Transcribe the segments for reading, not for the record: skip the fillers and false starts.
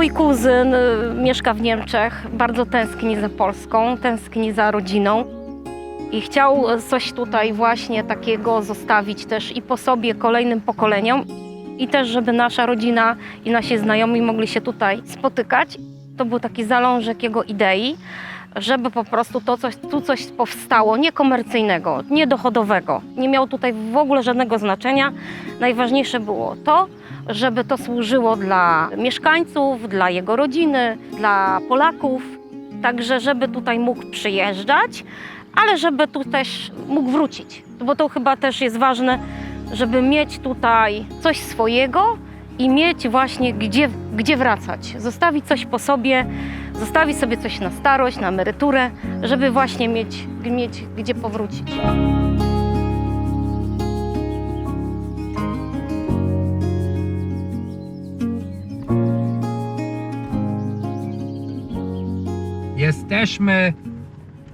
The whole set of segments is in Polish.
Mój kuzyn mieszka w Niemczech, bardzo tęskni za Polską, tęskni za rodziną i chciał coś tutaj właśnie takiego zostawić też i po sobie kolejnym pokoleniom i też, żeby nasza rodzina i nasi znajomi mogli się tutaj spotykać. To był taki zalążek jego idei, żeby po prostu tu coś powstało niekomercyjnego, niedochodowego. Nie miało tutaj w ogóle żadnego znaczenia. Najważniejsze było to, żeby to służyło dla mieszkańców, dla jego rodziny, dla Polaków. Także żeby tutaj mógł przyjeżdżać, ale żeby tu też mógł wrócić. Bo to chyba też jest ważne, żeby mieć tutaj coś swojego i mieć właśnie gdzie wracać. Zostawić coś po sobie, zostawić sobie coś na starość, na emeryturę, żeby właśnie mieć gdzie powrócić. Jesteśmy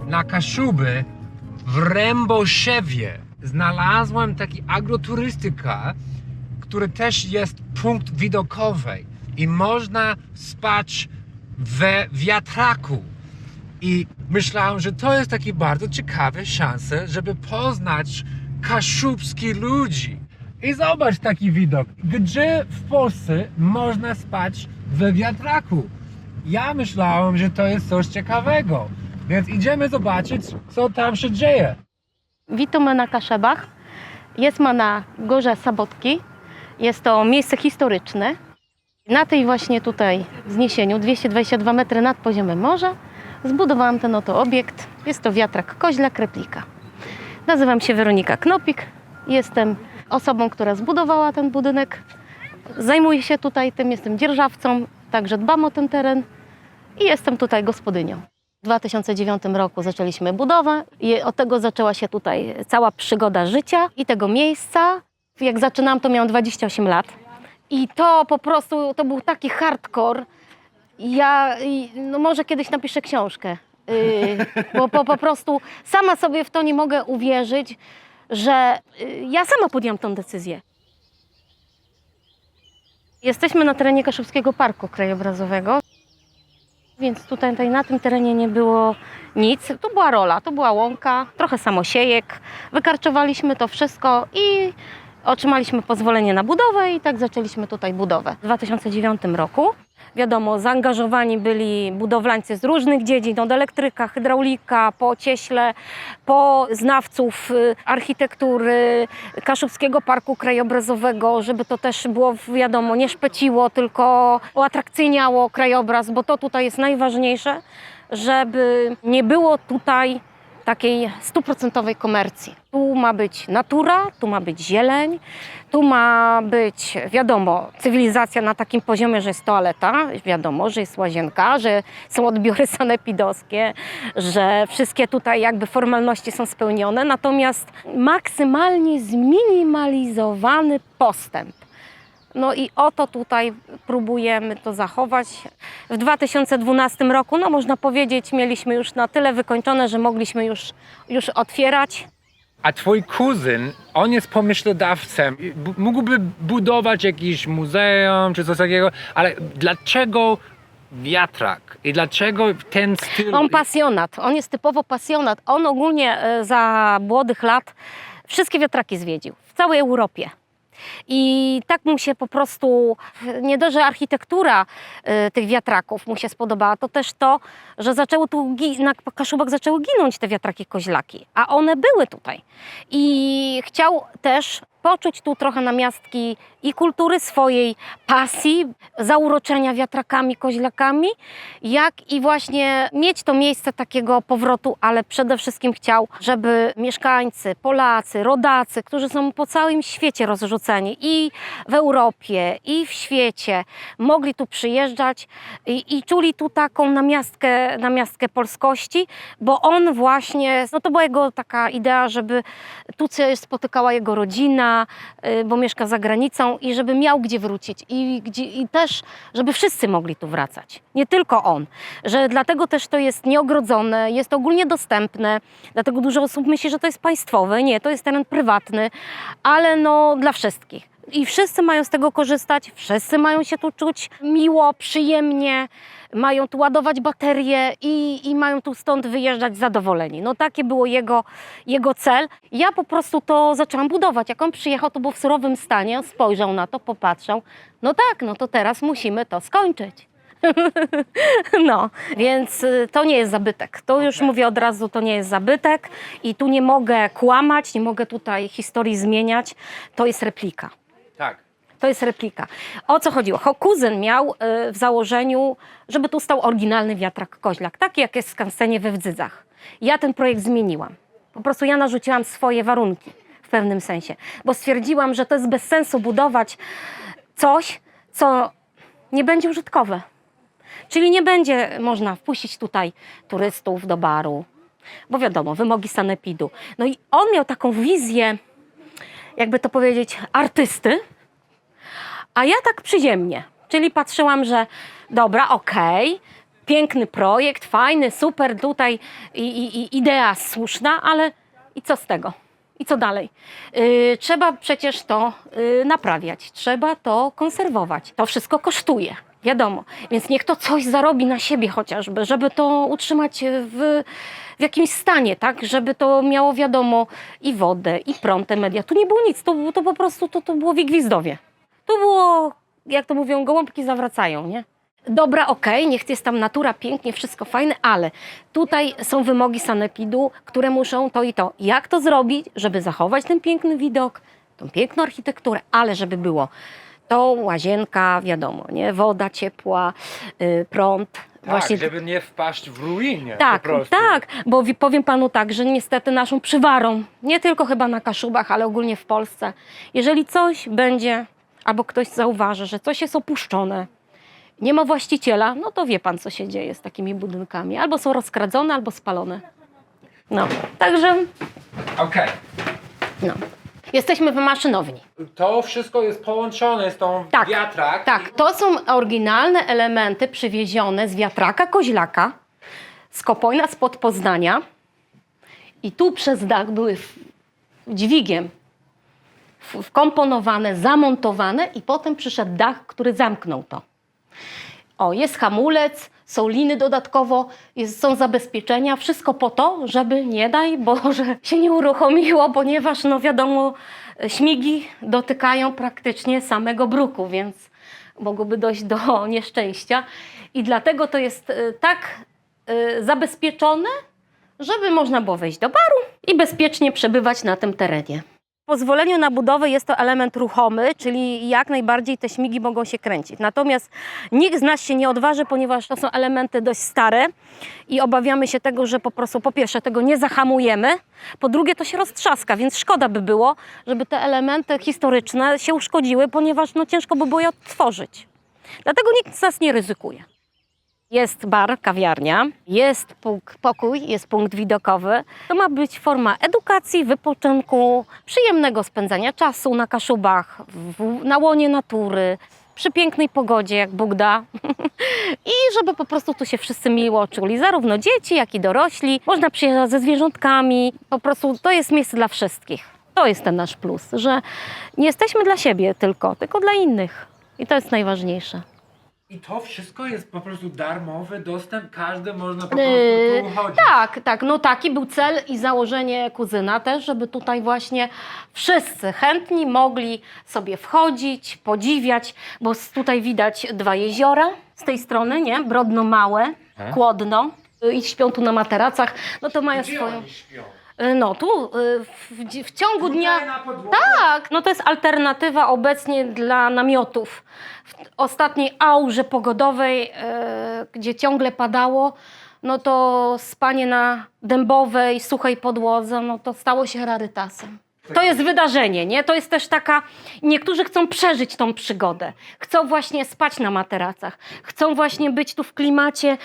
na Kaszuby w Ręboszewie. Znalazłem taki agroturystyka, który też jest punkt widokowy i można spać we wiatraku. I myślałem, że to jest taki bardzo ciekawa szansa, żeby poznać kaszubskich ludzi. I zobacz taki widok, gdzie w Polsce można spać we wiatraku. Ja myślałem, że to jest coś ciekawego, więc idziemy zobaczyć, co tam się dzieje. Witamy na Kaszebach. Jest na Górze Sabotki. Jest to miejsce historyczne. Na tej właśnie tutaj wzniesieniu, 222 metry nad poziomem morza, zbudowałam ten oto obiekt. Jest to wiatrak Koźlak replika. Nazywam się Weronika Knopik. Jestem osobą, która zbudowała ten budynek. Zajmuję się tutaj tym, jestem dzierżawcą, także dbam o ten teren i jestem tutaj gospodynią. W 2009 roku zaczęliśmy budowę i od tego zaczęła się tutaj cała przygoda życia i tego miejsca. Jak zaczynałam, to miałam 28 lat i to po prostu, to był taki hardcore. No może kiedyś napiszę książkę, bo po prostu sama sobie w to nie mogę uwierzyć, że ja sama podjęłam tę decyzję. Jesteśmy na terenie Kaszubskiego Parku Krajobrazowego, więc tutaj na tym terenie nie było nic. To była rola, to była łąka, trochę samosiejek. Wykarczowaliśmy to wszystko i otrzymaliśmy pozwolenie na budowę i tak zaczęliśmy tutaj budowę. W 2009 roku, wiadomo, zaangażowani byli budowlańcy z różnych dziedzin, od elektryka, hydraulika, po cieśle, po znawców architektury, Kaszubskiego Parku Krajobrazowego, żeby to też było, wiadomo, nie szpeciło, tylko uatrakcyjniało krajobraz, bo to tutaj jest najważniejsze, żeby nie było tutaj takiej 100% komercji. Tu ma być natura, tu ma być zieleń, tu ma być, wiadomo, cywilizacja na takim poziomie, że jest toaleta, wiadomo, że jest łazienka, że są odbiory sanepidowskie, że wszystkie tutaj jakby formalności są spełnione, natomiast maksymalnie zminimalizowany postęp. No i oto tutaj próbujemy to zachować. W 2012 roku, no można powiedzieć, mieliśmy już na tyle wykończone, że mogliśmy już otwierać. A twój kuzyn, on jest pomyślodawcą, mógłby budować jakieś muzeum czy coś takiego, ale dlaczego wiatrak i dlaczego ten styl? On pasjonat, on jest typowo pasjonat. On ogólnie za młodych lat wszystkie wiatraki zwiedził w całej Europie. I tak mu się po prostu, nie dość, że architektura tych wiatraków mu się spodobała, to też to, że na Kaszubach zaczęły ginąć te wiatraki koźlaki, a one były tutaj. I chciał też poczuć tu trochę namiastki i kultury swojej, pasji, zauroczenia wiatrakami, koźlakami, jak i właśnie mieć to miejsce takiego powrotu, ale przede wszystkim chciał, żeby mieszkańcy, Polacy, rodacy, którzy są po całym świecie rozrzuceni i w Europie, i w świecie, mogli tu przyjeżdżać i czuli tu taką namiastkę polskości, bo on właśnie, no to była jego taka idea, żeby tu się spotykała jego rodzina, bo mieszka za granicą i żeby miał gdzie wrócić i też, żeby wszyscy mogli tu wracać, nie tylko on. Że dlatego też to jest nieogrodzone, jest ogólnie dostępne, dlatego dużo osób myśli, że to jest państwowe. Nie, to jest teren prywatny, ale no dla wszystkich. I wszyscy mają z tego korzystać, wszyscy mają się tu czuć miło, przyjemnie, mają tu ładować baterie i mają tu stąd wyjeżdżać zadowoleni. No taki był jego cel. Ja po prostu to zaczęłam budować. Jak on przyjechał, to było w surowym stanie, on spojrzał na to, popatrzał. No tak, no to teraz musimy to skończyć. No, więc to nie jest zabytek. To już mówię od razu, to nie jest zabytek i tu nie mogę kłamać, nie mogę tutaj historii zmieniać. To jest replika. Tak. To jest replika. O co chodziło? Kuzyn miał w założeniu, żeby tu stał oryginalny wiatrak koźlak, taki jak jest w skansenie we Wdzydzach. Ja ten projekt zmieniłam. Po prostu ja narzuciłam swoje warunki w pewnym sensie, bo stwierdziłam, że to jest bez sensu budować coś, co nie będzie użytkowe. Czyli nie będzie można wpuścić tutaj turystów do baru, bo wiadomo, wymogi sanepidu. No i on miał taką wizję, jakby to powiedzieć, artysty, a ja tak przyziemnie. Czyli patrzyłam, że dobra, okej, piękny projekt, fajny, super, tutaj i idea słuszna, ale i co z tego? I co dalej? Trzeba przecież to naprawiać, trzeba to konserwować. To wszystko kosztuje. Wiadomo, więc niech to coś zarobi na siebie chociażby, żeby to utrzymać w jakimś stanie, tak? Żeby to miało, wiadomo, i wodę, i prąd, te media. Tu nie było nic, to po prostu to było wigwizdowie. Tu było, jak to mówią, gołąbki zawracają, nie? Dobra, okej, niech jest tam natura, pięknie, wszystko fajne, ale tutaj są wymogi sanepidu, które muszą to i to. Jak to zrobić, żeby zachować ten piękny widok, tą piękną architekturę, ale żeby było to łazienka, wiadomo, nie? Woda ciepła, prąd. Tak, Właśnie, żeby nie wpaść w ruinie tak, po prostu. tak, bo powiem panu tak, że niestety naszą przywarą, nie tylko chyba na Kaszubach, ale ogólnie w Polsce, jeżeli coś będzie, albo ktoś zauważy, że coś jest opuszczone, nie ma właściciela, no to wie pan, co się dzieje z takimi budynkami. Albo są rozkradzone, albo spalone. No, także Okej. no. Jesteśmy w maszynowni. To wszystko jest połączone z tą Tak, wiatrak. tak. To są oryginalne elementy przywiezione z wiatraka koźlaka, z Kopojna spod Poznania. I tu przez dach były dźwigiem wkomponowane, zamontowane i potem przyszedł dach, który zamknął to. O, jest hamulec, są liny dodatkowo, są zabezpieczenia, wszystko po to, żeby nie daj Boże się nie uruchomiło, ponieważ no wiadomo, śmigi dotykają praktycznie samego bruku, więc mogłoby dojść do nieszczęścia. I dlatego to jest tak zabezpieczone, żeby można było wejść do baru i bezpiecznie przebywać na tym terenie. W pozwoleniu na budowę jest to element ruchomy, czyli jak najbardziej te śmigi mogą się kręcić. Natomiast nikt z nas się nie odważy, ponieważ to są elementy dość stare i obawiamy się tego, że po prostu po pierwsze tego nie zahamujemy, po drugie to się roztrzaska, więc szkoda by było, żeby te elementy historyczne się uszkodziły, ponieważ no, ciężko by było je odtworzyć. Dlatego nikt z nas nie ryzykuje. Jest bar, kawiarnia, jest pokój, jest punkt widokowy. To ma być forma edukacji, wypoczynku, przyjemnego spędzania czasu na Kaszubach, na łonie natury, przy pięknej pogodzie, jak Bóg da. I żeby po prostu tu się wszyscy miło czuli, zarówno dzieci, jak i dorośli. Można przyjechać ze zwierzątkami, po prostu to jest miejsce dla wszystkich. To jest ten nasz plus, że nie jesteśmy dla siebie tylko dla innych. I to jest najważniejsze. I to wszystko jest po prostu darmowy dostęp, każdy można po prostu tu chodzić. Tak, tak, no taki był cel i założenie kuzyna też, żeby tutaj właśnie wszyscy chętni mogli sobie wchodzić, podziwiać, bo tutaj widać dwa jeziora z tej strony, nie? Brodno Małe, Kłodno i śpią tu na materacach, no to mają Gdzie swoją... oni śpią? No tu w ciągu dnia... Tutaj na podłodze? Tak, no to jest alternatywa obecnie dla namiotów. W ostatniej aurze pogodowej, gdzie ciągle padało, no to spanie na dębowej, suchej podłodze, no to stało się rarytasem. To jest wydarzenie, nie? To jest też taka... Niektórzy chcą przeżyć tą przygodę. Chcą właśnie spać na materacach. Chcą właśnie być tu w klimacie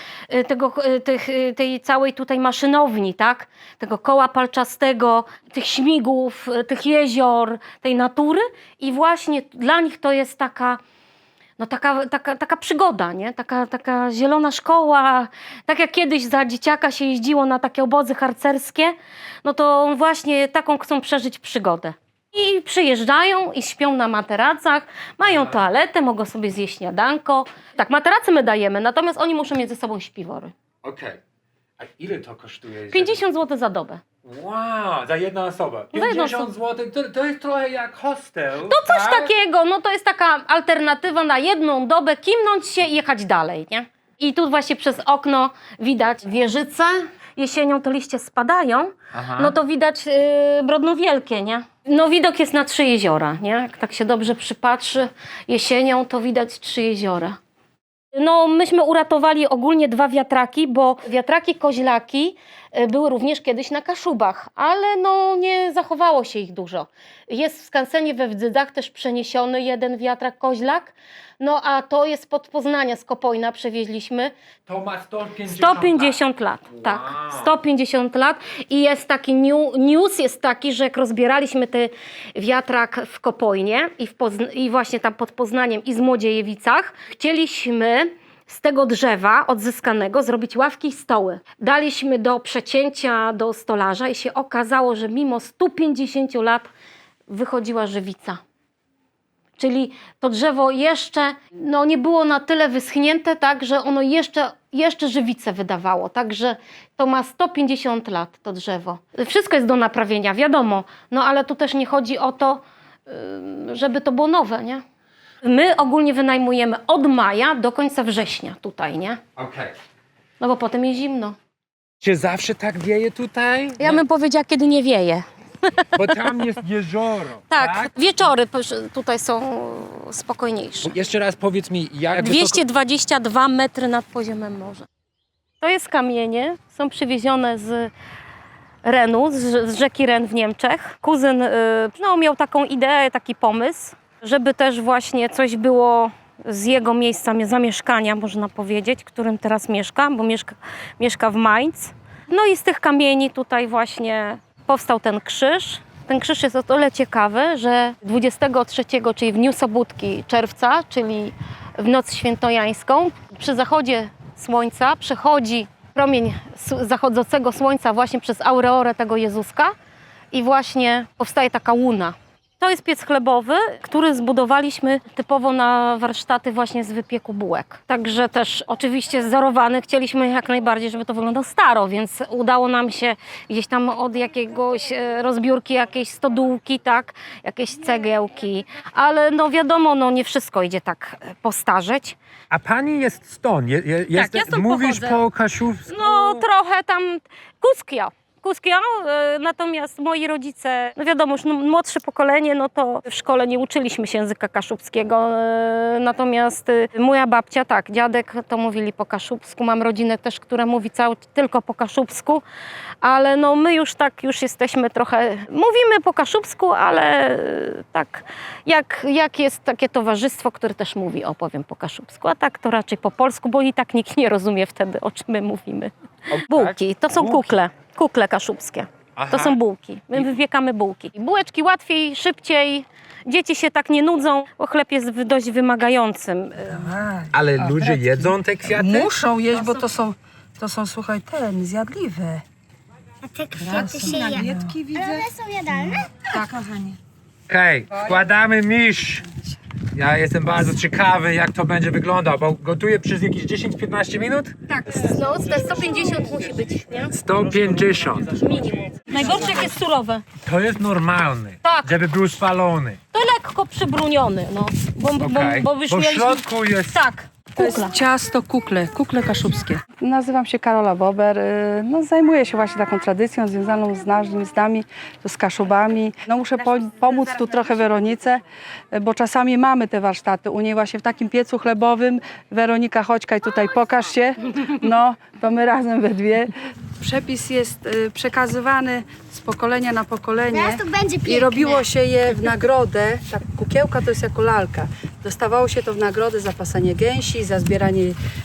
tej całej tutaj maszynowni, tak? Tego koła palczastego, tych śmigów, tych jezior, tej natury. I właśnie dla nich to jest taka... No taka przygoda, nie? Taka zielona szkoła. Tak jak kiedyś za dzieciaka się jeździło na takie obozy harcerskie, no to właśnie taką chcą przeżyć przygodę. I przyjeżdżają i śpią na materacach, mają toaletę, mogą sobie zjeść śniadanko. Tak, materacy my dajemy, natomiast oni muszą mieć ze sobą śpiwory. Okej. A ile to kosztuje? 50 zł za dobę. Wow, za jedną osobę. Za jedną 50 zł, to jest trochę jak hostel. To coś takiego, no to jest taka alternatywa na jedną dobę, kimnąć się i jechać dalej, nie? I tu właśnie przez okno widać wieżyce. Jesienią to liście spadają, no to widać Brodno Wielkie, nie? No widok jest na 3 jeziora, nie? Jak tak się dobrze przypatrzy jesienią, to widać 3 jeziora. No myśmy uratowali ogólnie 2 wiatraki, bo wiatraki koźlaki były również kiedyś na Kaszubach, ale no nie zachowało się ich dużo. Jest w skansenie we Wdzydzach też przeniesiony jeden wiatrak koźlak, no a to jest pod Poznania, z Kopojna przewieźliśmy. To ma 150 150 lat, tak, 150 lat i jest taki news jest taki, że jak rozbieraliśmy ten wiatrak w Kopojnie i właśnie tam pod Poznaniem i z Młodziejewicach, chcieliśmy z tego drzewa odzyskanego zrobić ławki i stoły. Daliśmy do przecięcia do stolarza i się okazało, że mimo 150 lat wychodziła żywica. Czyli to drzewo jeszcze no, nie było na tyle wyschnięte, tak, że ono jeszcze żywicę wydawało. Także to ma 150 lat to drzewo. Wszystko jest do naprawienia, wiadomo, no ale tu też nie chodzi o to, żeby to było nowe, nie? My ogólnie wynajmujemy od maja do końca września tutaj, nie? Okej. No bo potem jest zimno. Czy zawsze tak wieje tutaj? Ja bym powiedziała, kiedy nie wieje. Bo tam jest jezioro. Tak, wieczory tutaj są spokojniejsze. Jeszcze raz powiedz mi, jak 222 metry nad poziomem morza. To jest kamienie, są przywiezione z Renu, z rzeki Ren w Niemczech. Kuzyn no, miał taką ideę, taki pomysł, żeby też właśnie coś było z jego miejsca zamieszkania, można powiedzieć, w którym teraz mieszka, bo mieszka w Mainz. No i z tych kamieni tutaj właśnie powstał ten krzyż. Ten krzyż jest o tyle ciekawy, że 23, czyli w dniu Sobótki czerwca, czyli w noc świętojańską, przy zachodzie słońca przechodzi promień zachodzącego słońca właśnie przez aureorę tego Jezuska i właśnie powstaje taka łuna. To jest piec chlebowy, który zbudowaliśmy typowo na warsztaty właśnie z wypieku bułek. Także też oczywiście wzorowany, chcieliśmy jak najbardziej, żeby to wyglądało staro, więc udało nam się gdzieś tam od jakiegoś rozbiórki, jakiejś stodółki, tak, jakieś cegiełki, ale no wiadomo, no nie wszystko idzie tak postarzeć. A pani jest stąd? Ja stąd mówisz pochodzę. po kaszubsku? No trochę tam Kuskia, natomiast moi rodzice, no wiadomo, już młodsze pokolenie, no to w szkole nie uczyliśmy się języka kaszubskiego, natomiast moja babcia, tak, dziadek to mówili po kaszubsku, mam rodzinę też, która mówi tylko po kaszubsku, ale no my już tak, już jesteśmy trochę, mówimy po kaszubsku, ale tak, jak jest takie towarzystwo, które też mówi, opowiem po kaszubsku, a tak to raczej po polsku, bo i tak nikt nie rozumie wtedy, o czym my mówimy. Bułki, to są kukle kaszubskie. To są bułki. My wypiekamy bułki. Bułeczki łatwiej, szybciej. Dzieci się tak nie nudzą, bo chleb jest dość wymagającym. Ale ludzie jedzą te kwiaty? Muszą jeść, bo to są słuchaj, zjadliwe. A te kwiaty się je. Nawietki widzę. Ale one są jadalne? Tak, kochanie. Okej, składamy misz. Ja jestem bardzo ciekawy, jak to będzie wyglądał, bo gotuję przez jakieś 10-15 minut? Tak, no, te 150 musi być, nie? 150. Minimum. Najgorsze jak jest surowe. To jest normalny, Tak. żeby był spalony. To lekko przybruniony, no. Bo Bo w środku jest... Tak, To jest ciasto kukle kaszubskie. Nazywam się Karola Bober. No, zajmuję się właśnie taką tradycją związaną z nami, z Kaszubami. No, muszę pomóc tu trochę Weronice, bo czasami mamy te warsztaty u niej właśnie w takim piecu chlebowym. Weronika, chodź Kaj, tutaj pokaż się. No, to my razem we dwie. Przepis jest przekazywany z pokolenia na pokolenie. Teraz to będzie piękne. I robiło się je w nagrodę, ta kukiełka to jest jako lalka. Dostawało się to w nagrodę za pasanie gęsi, za zbieranie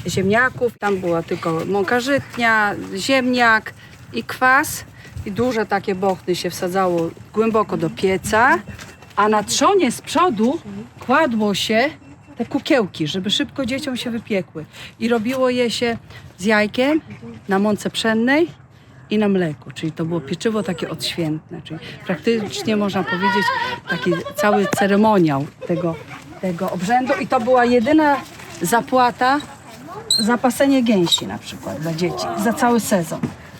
ziemniaków. Tam była tylko mąka żytnia, ziemniak i kwas. I duże takie bochny się wsadzało głęboko do pieca. A na trzonie z przodu kładło się te kukiełki, żeby szybko dzieciom się wypiekły. I robiło je się z jajkiem na mące pszennej i na mleku, czyli to było pieczywo takie odświętne, czyli praktycznie można powiedzieć taki cały ceremoniał tego obrzędu i to była jedyna zapłata za pasenie gęsi na przykład dla dzieci, za cały sezon.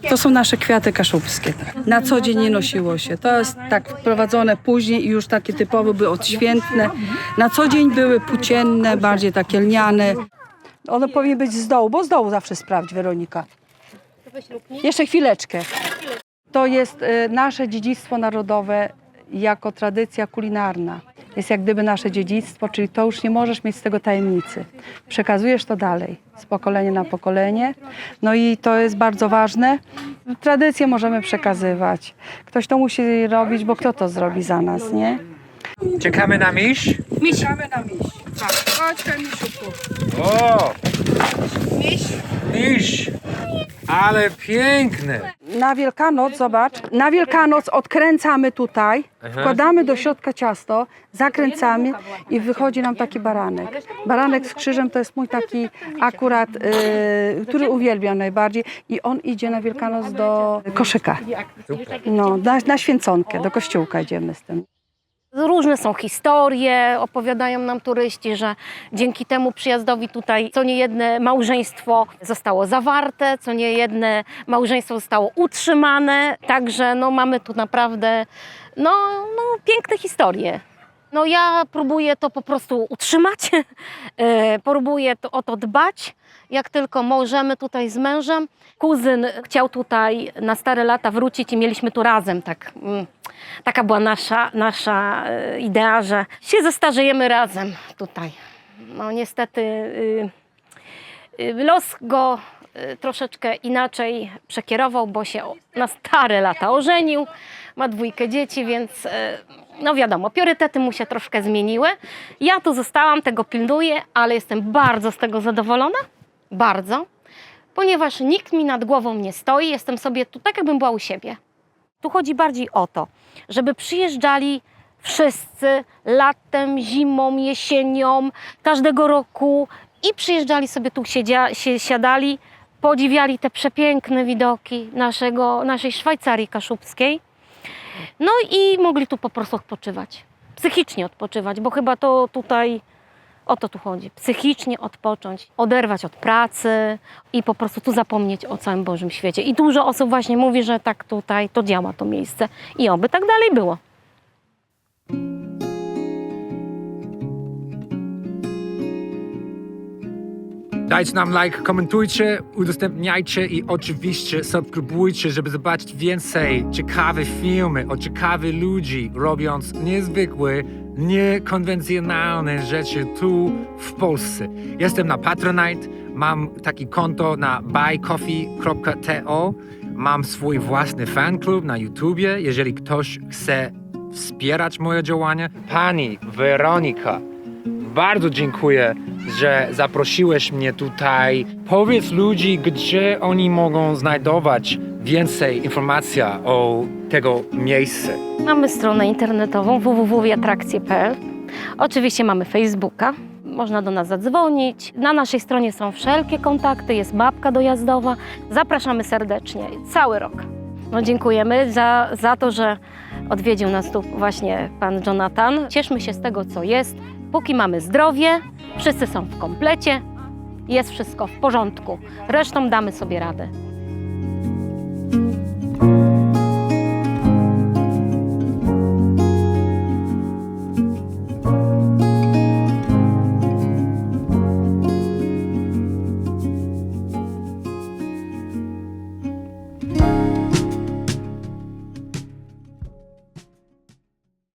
To są nasze kwiaty kaszubskie. Tak. Na co dzień nie nosiło się. To jest tak wprowadzone później i już takie typowo były odświętne. Na co dzień były płócienne, bardziej takie lniane. One powinny być z dołu, bo z dołu zawsze sprawdź, Weronika. Jeszcze chwileczkę. To jest nasze dziedzictwo narodowe jako tradycja kulinarna. Jest jak gdyby nasze dziedzictwo, czyli to już nie możesz mieć z tego tajemnicy. Przekazujesz to dalej, z pokolenia na pokolenie. No i to jest bardzo ważne. Tradycję możemy przekazywać. Ktoś to musi robić, bo kto to zrobi za nas, nie? Czekamy na miś? Czekamy na miś. Chodź, misiuku. O! Miś! Ale piękny! Na Wielkanoc, zobacz, na Wielkanoc odkręcamy tutaj, wkładamy do środka ciasto, zakręcamy i wychodzi nam taki baranek. Baranek z krzyżem to jest mój taki akurat, który uwielbiam najbardziej i on idzie na Wielkanoc do koszyka. No, na święconkę, do kościółka idziemy z tym. Różne są historie, opowiadają nam turyści, że dzięki temu przyjazdowi tutaj co niejedne małżeństwo zostało zawarte, co niejedne małżeństwo zostało utrzymane. Także no, mamy tu naprawdę piękne historie. No, ja próbuję to po prostu utrzymać, próbuję o to dbać, jak tylko możemy tutaj z mężem. Kuzyn chciał tutaj na stare lata wrócić i mieliśmy tu razem. Taka była nasza idea, że się zestarzejemy razem tutaj. No niestety los go troszeczkę inaczej przekierował, bo się na stare lata ożenił, ma 2 dzieci, więc no wiadomo, priorytety mu się troszkę zmieniły. Ja tu zostałam, tego pilnuję, ale jestem bardzo z tego zadowolona, bardzo, ponieważ nikt mi nad głową nie stoi, jestem sobie tu tak, jakbym była u siebie. Tu chodzi bardziej o to, żeby przyjeżdżali wszyscy latem, zimą, jesienią, każdego roku i przyjeżdżali sobie tu, siadali, podziwiali te przepiękne widoki naszej Szwajcarii kaszubskiej. No i mogli tu po prostu odpoczywać, psychicznie odpoczywać, bo chyba to tutaj o to tu chodzi. Psychicznie odpocząć, oderwać od pracy i po prostu tu zapomnieć o całym Bożym świecie. I dużo osób właśnie mówi, że tak tutaj to działa to miejsce i oby tak dalej było. Dajcie nam like, komentujcie, udostępniajcie i oczywiście subskrybujcie, żeby zobaczyć więcej ciekawych filmy o ciekawych ludzi, robiąc niezwykłe, niekonwencjonalne rzeczy tu w Polsce. Jestem na Patronite, mam takie konto na buycoffee.to, mam swój własny fanklub na YouTubie, jeżeli ktoś chce wspierać moje działania. Pani Weronika, bardzo dziękuję, że zaprosiłeś mnie tutaj. Powiedz ludzi, gdzie oni mogą znajdować więcej informacji o tego miejsca. Mamy stronę internetową www.atrakcje.pl. Oczywiście mamy Facebooka, można do nas zadzwonić. Na naszej stronie są wszelkie kontakty, jest mapka dojazdowa. Zapraszamy serdecznie, cały rok. No, dziękujemy za to, że odwiedził nas tu właśnie pan Jonathan. Cieszmy się z tego, co jest. Póki mamy zdrowie, wszyscy są w komplecie, jest wszystko w porządku. Resztą damy sobie radę.